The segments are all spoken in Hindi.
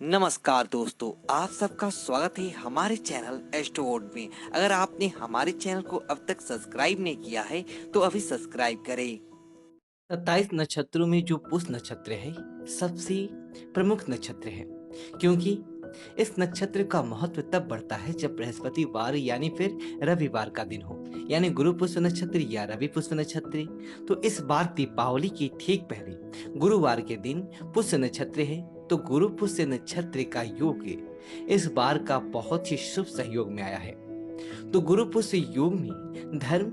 नमस्कार दोस्तों, आप सबका स्वागत है हमारे चैनल एस्ट्रोवर्ड में। अगर आपने हमारे चैनल को अब तक सब्सक्राइब नहीं किया है तो अभी सब्सक्राइब करें। 27 नक्षत्रों में जो पुष्य नक्षत्र है सबसे प्रमुख नक्षत्र है, क्योंकि इस नक्षत्र का महत्व तब बढ़ता है जब बृहस्पतिवार यानी फिर रविवार का दिन हो, यानी गुरु पुष्य नक्षत्र या रवि पुष्य नक्षत्र। तो इस बार दीपावली के ठीक पहले गुरुवार के दिन पुष्य नक्षत्र है, तो गुरु पुष्य नक्षत्र का योग इस बार का बहुत ही शुभ सहयोग में आया है। तो गुरु पुष्य योग में धर्म,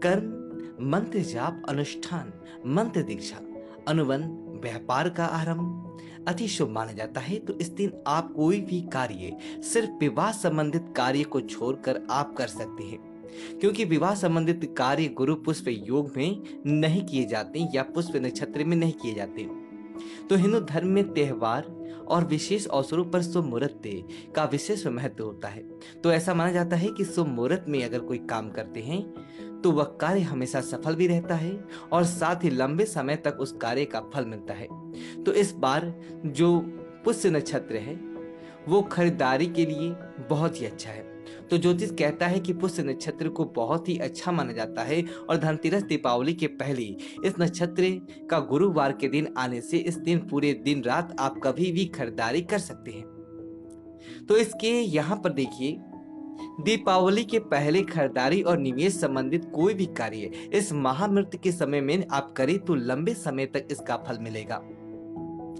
कर्म, मंत्र जाप, अनुष्ठान, मंत्र दीक्षा, अनुबंध, व्यापार का आरंभ अति शुभ माना जाता है। तो इस दिन आप कोई भी कार्य सिर्फ विवाह संबंधित कार्य को छोड़कर आप कर सकते हैं, क्योंकि विवाह संबंधित कार्य गुरु पुष्प योग में नहीं किए जाते या पुष्प नक्षत्र में नहीं किए जाते। तो हिंदू धर्म में त्योहार और विशेष अवसरों पर शुभ मुहूर्त का विशेष महत्व होता है। तो ऐसा माना जाता है कि शुभ मुहूर्त में अगर कोई काम करते हैं तो वह कार्य हमेशा सफल भी रहता है और साथ ही लंबे समय तक उस कार्य का फल मिलता है। तो इस बार जो पुष्य नक्षत्र है वो खरीदारी के लिए बहुत ही अच्छा है। तो ज्योतिष कहता है कि पुष्य नक्षत्र को बहुत ही अच्छा माना जाता है और धनतेरस दीपावली के पहले इस नक्षत्र का गुरुवार के दिन आने से इस दिन पूरे दिन रात आप कभी भी खरीदारी कर सकते हैं। तो इसके यहाँ पर देखिए, दीपावली के पहले खरीदारी और निवेश संबंधित कोई भी कार्य इस महामृत के समय में आप करें तो लंबे समय तक इसका फल मिलेगा।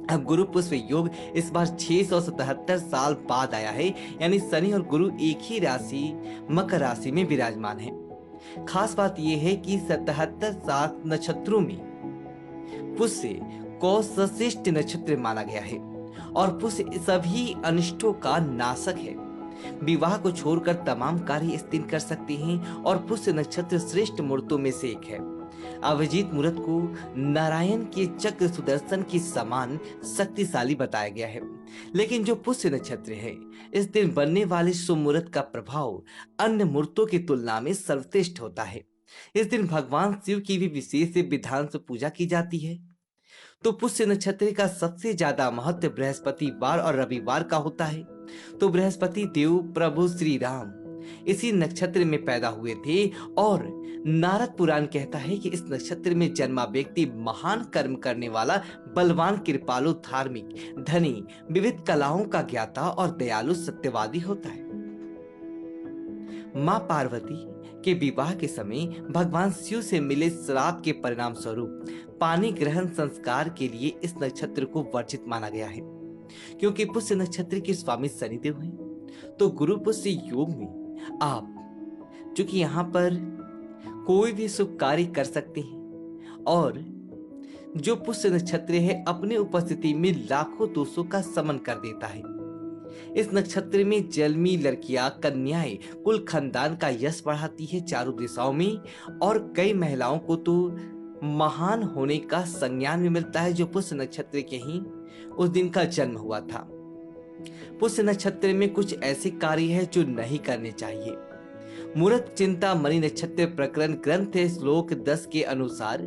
अब गुरु पुष्प योग इस बार 677 साल बाद आया है, यानी शनि और गुरु एक ही राशि मकर राशि में विराजमान है। खास बात यह है कि 77 सात नक्षत्रों में पुष्य को श्रेष्ठ नक्षत्र माना गया है और पुष्य सभी अनिष्टों का नाशक है। विवाह को छोड़कर तमाम कार्य इस दिन कर सकते हैं और पुष्य नक्षत्र श्रेष्ठ मुहूर्तों में से एक है। अभिजीत मुहूर्त को नारायण के चक्र सुदर्शन के समान शक्तिशाली बताया गया है, लेकिन जो पुष्य नक्षत्र है इस दिन बनने वाले शुभ मुहूर्त का प्रभाव अन्य मुहूर्तों की तुलना में सर्वश्रेष्ठ होता है। इस दिन भगवान शिव की भी विशेष विधान से पूजा की जाती है। तो पुष्य नक्षत्र का सबसे ज्यादा महत्व बृहस्पतिवार और रविवार का होता है। तो बृहस्पति देव प्रभु श्री राम इसी नक्षत्र में पैदा हुए थे और नारद पुराण कहता है कि इस नक्षत्र में जन्मा व्यक्ति महान कर्म करने वाला, बलवान, कृपालु, धार्मिक, धनी, विविध कलाओं का ज्ञाता और दयालु सत्यवादी होता है। मां पार्वती के विवाह के समय भगवान शिव से मिले श्राप के परिणाम स्वरूप पानी ग्रहण संस्कार के लिए इस नक्षत्र को वर्जित माना गया है, क्योंकि पुष्य नक्षत्र के स्वामी शनिदेव हैं। तो गुरु पुष्य योग में आप चूंकि यहाँ पर कोई भी शुभ कार्य कर सकते हैं और जो पुष्य नक्षत्र है अपनी उपस्थिति में लाखों दोषों का समन कर देता है। इस नक्षत्र में जन्मी लड़कियां, कन्याएं कुल खानदान का यश बढ़ाती है चारों दिशाओं में, और कई महिलाओं को तो महान होने का संज्ञान भी मिलता है जो पुष्य नक्षत्र के ही उस दिन का जन्म हुआ था। पुष्य नक्षत्र में कुछ ऐसे कार्य है जो नहीं करने चाहिए। मूर्त चिंता मणि नक्षत्र प्रकरण ग्रंथ श्लोक 10 के अनुसार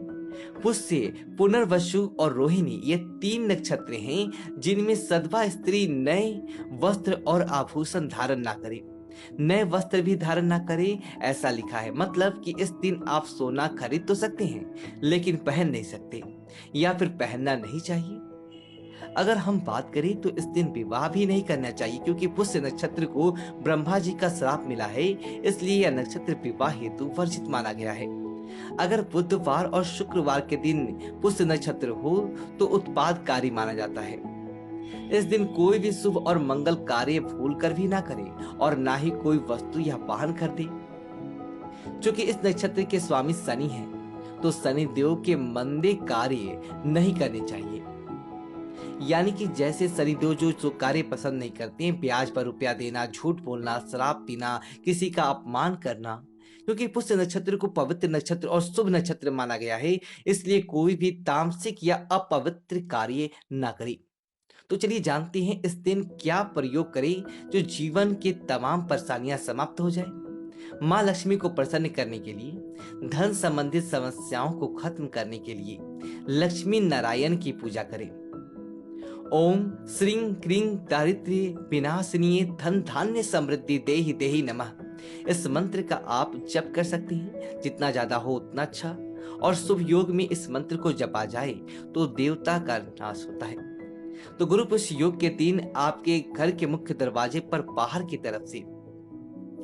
पुष्य, पुनर्वसु और रोहिणी ये 3 नक्षत्र हैं जिनमें सधवा स्त्री नए वस्त्र और आभूषण धारण ना करे। नए वस्त्र भी धारण ना करे ऐसा लिखा है, मतलब कि इस दिन आप सोना खरीद तो सकते हैं लेकिन पहन नहीं सकते या फिर पहनना नहीं चाहिए। अगर हम बात करें तो इस दिन विवाह भी नहीं करना चाहिए, क्योंकि पुष्य नक्षत्र को ब्रह्मा जी का श्राप मिला है, इसलिए यह नक्षत्र विवाह हेतु वर्जित माना गया है। अगर बुधवार और शुक्रवार के दिन पुष्य नक्षत्र हो तो उत्पादकारी माना जाता है। इस दिन कोई भी शुभ और मंगल कार्य भूल कर भी ना करे और ना ही कोई वस्तु या वाहन खरीदे। चूंकि इस नक्षत्र के स्वामी शनि हैं, तो शनि देव के मंदे कार्य नहीं करने चाहिए। यानी कि जैसे शनिदेव जो कार्य पसंद नहीं करते हैं, ब्याज पर रुपया देना, झूठ बोलना, शराब पीना, किसी का अपमान करना, क्योंकि पुष्य नक्षत्र को पवित्र नक्षत्र और शुभ नक्षत्र माना गया है, इसलिए कोई भी तामसिक या अपवित्र कार्य ना करे। तो चलिए जानते हैं इस दिन क्या प्रयोग करें जो जीवन के तमाम परेशानियां समाप्त हो जाए। माँ लक्ष्मी को प्रसन्न करने के लिए, धन संबंधित समस्याओं को खत्म करने के लिए लक्ष्मी नारायण की पूजा करें। ओम श्रीं क्रीं दारिद्र्य विनाशिनी धन धान्य समृद्धि देहि देहि नमः। इस मंत्र का आप जप कर सकते हैं, जितना ज्यादा हो उतना अच्छा। और शुभ योग में इस मंत्र को जपा जाए तो देवता का नाश होता है। तो गुरु पुष्य योग के दिन आपके घर के मुख्य दरवाजे पर बाहर की तरफ से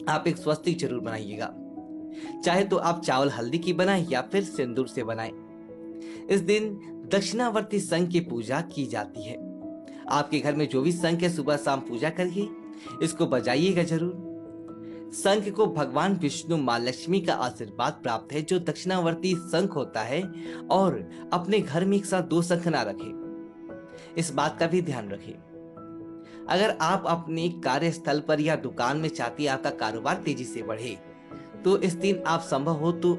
आप एक स्वस्तिक जरूर बनाइएगा। चाहे तो आप चावल हल्दी की बनाएं या फिर सिंदूर से बनाएं। इस दिन दक्षिणावर्ती शंख की पूजा की जाती है। आपके घर में जो भी शंख है सुबह शाम पूजा करिए, इसको बजाइएगा जरूर। शंख को भगवान विष्णु मां लक्ष्मी का आशीर्वाद प्राप्त है, जो दक्षिणावर्ती शंख होता है। और अपने घर में एक साथ दो शंख ना रखें, इस बात का भी ध्यान रखें। अगर आप अपने कार्यस्थल पर या दुकान में चाहती है आपका कारोबार तेजी से बढ़े, तो इस दिन आप संभव हो तो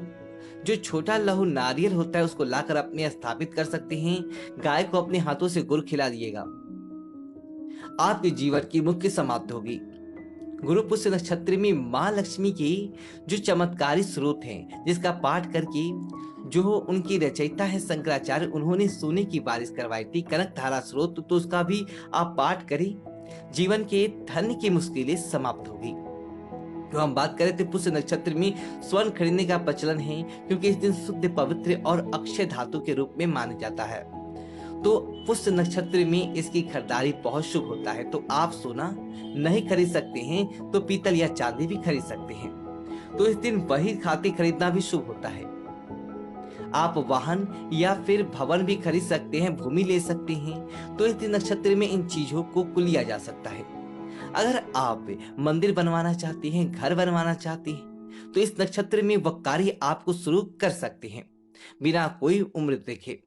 जो छोटा लहू नारियल होता है उसको लाकर अपने स्थापित कर सकते हैं। गाय को अपने हाथों से गुड़ खिला दिएगा, आपके जीवन की मुख्य समाप्ति होगी। गुरु पुष्य नक्षत्र में मां लक्ष्मी की जो चमत्कारी स्रोत हैं, जिसका पाठ करके जो उनकी रचयिता है शंकराचार्य, उन्होंने सोने की बारिश करवाई थी, कनक धारा स्रोत, तो उसका भी आप पाठ करें। जीवन के धन की मुश्किलें समाप्त होगी। तो हम बात करें तो पुष्य नक्षत्र में स्वर्ण खरीदने का प्रचलन है, क्योंकि इस दिन शुद्ध पवित्र और अक्षय धातु के रूप में माना जाता है। तो पुष्य नक्षत्र में इसकी खरीदारी बहुत शुभ होता है। तो आप सोना नहीं खरीद सकते हैं तो पीतल या चांदी भी खरीद सकते हैं। तो इस दिन वही खाते खरीदना भी शुभ होता है। आप वाहन या फिर भवन भी खरीद सकते हैं, भूमि ले सकते हैं। तो इस दिन नक्षत्र में इन चीजों को लिया जा सकता है। अगर आप मंदिर बनवाना चाहते हैं, घर बनवाना चाहते हैं, तो इस नक्षत्र में वह कार्य आपको शुरू कर सकते हैं बिना कोई उम्र देखे।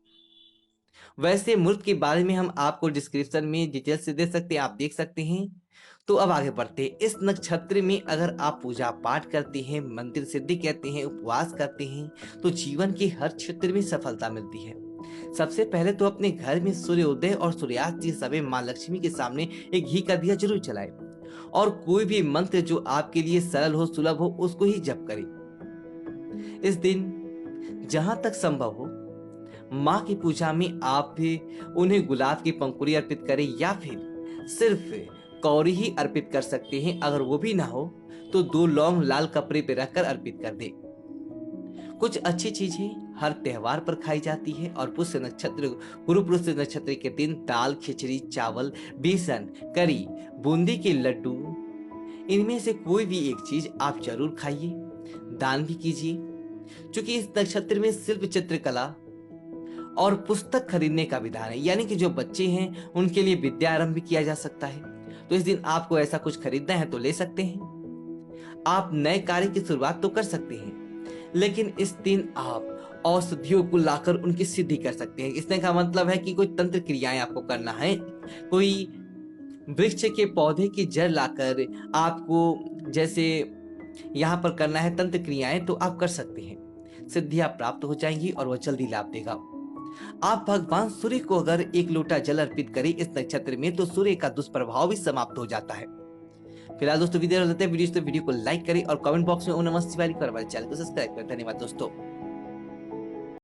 वैसे मुहूर्त के बारे में हम आपको डिस्क्रिप्शन में डिटेल से दे सकते हैं, आप देख सकते हैं। तो अब आगे बढ़ते हैं। इस नक्षत्र में अगर आप पूजा पाठ करते हैं, मंदिर सिद्धि कहते हैं, उपवास करते हैं, तो जीवन के हर क्षेत्र में सफलता मिलती है। सबसे पहले तो अपने घर में सूर्योदय और सूर्यास्त के समय मां लक्ष्मी के सामने एक घी का दिया जरूर जलाएं, और कोई भी मंत्र जो आपके लिए सरल हो, सुलभ हो, उसको ही जप करें। इस दिन जहां तक संभव हो मां की पूजा में आप भी उन्हें गुलाब की पंखुड़ी अर्पित करें, या फिर सिर्फ कौड़ी ही अर्पित कर सकते हैं। अगर वो भी ना हो तो 2 लौंग लाल कपड़े पे रखकर अर्पित कर दे। कुछ अच्छी चीजें हर त्योहार पर खाई जाती है, और पुष्य नक्षत्र गुरु पुष्य नक्षत्र के दिन दाल, खिचड़ी, चावल, बेसन, करी, बूंदी के लड्डू, इनमें से कोई भी एक चीज आप जरूर खाइए, दान भी कीजिए। क्योंकि इस नक्षत्र में शिल्प, चित्रकला और पुस्तक खरीदने का विधान है, यानी कि जो बच्चे हैं उनके लिए विद्या आरंभ भी किया जा सकता है। तो इस दिन आपको ऐसा कुछ खरीदना है तो ले सकते हैं। आप नए कार्य की शुरुआत तो कर सकते हैं, लेकिन इस दिन आप औषधियों को लाकर उनकी सिद्धि कर सकते हैं। इसने का मतलब है कि कोई तंत्र क्रियाएं आपको करना है, कोई वृक्ष के पौधे की जड़ लाकर आपको जैसे यहाँ पर करना है तंत्र क्रियाएं, तो आप कर सकते हैं। सिद्धियां प्राप्त हो जाएंगी और वह जल्दी लाभ देगा। आप भगवान सूर्य को अगर 1 लोटा जल अर्पित करें इस नक्षत्र में, तो सूर्य का दुष्प्रभाव भी समाप्त हो जाता है। फिलहाल दोस्तों वीडियो को लाइक करें और कमेंट बॉक्स में ओम नमः शिवाय लिखकर हमारे चैनल को सब्सक्राइब करें। धन्यवाद दोस्तों।